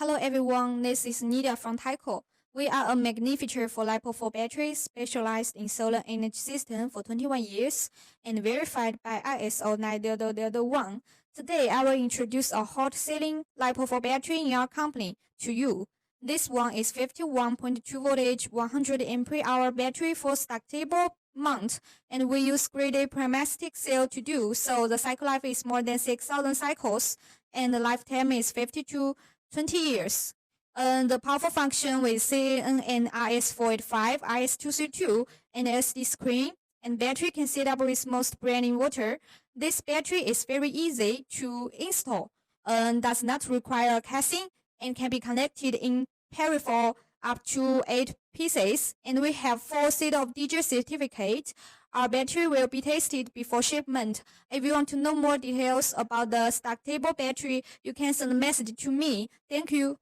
Hello everyone, this is Nida from Taico. We are a manufacturer for LiPo4 batteries specialized in solar energy system for 21 years and verified by ISO 9001. Today, I will introduce a hot-selling LiPo4 battery in our company to you. This one is 51.2 voltage, 100 ampere-hour battery for stackable mount, and we use grade prismatic cell to do, so the cycle life is more than 6,000 cycles, and the lifetime is 50 to 20 years. The powerful function with CAN and RS485, RS232, and SD screen, and battery can set up with most brand in water. This battery is very easy to install and does not require a casing and can be connected in peripheral up to 8 pieces, and we have 4 sets of discharge certificate. Our battery will be tested before shipment. If you want to know more details about the stackable battery, you can send a message to me. Thank you.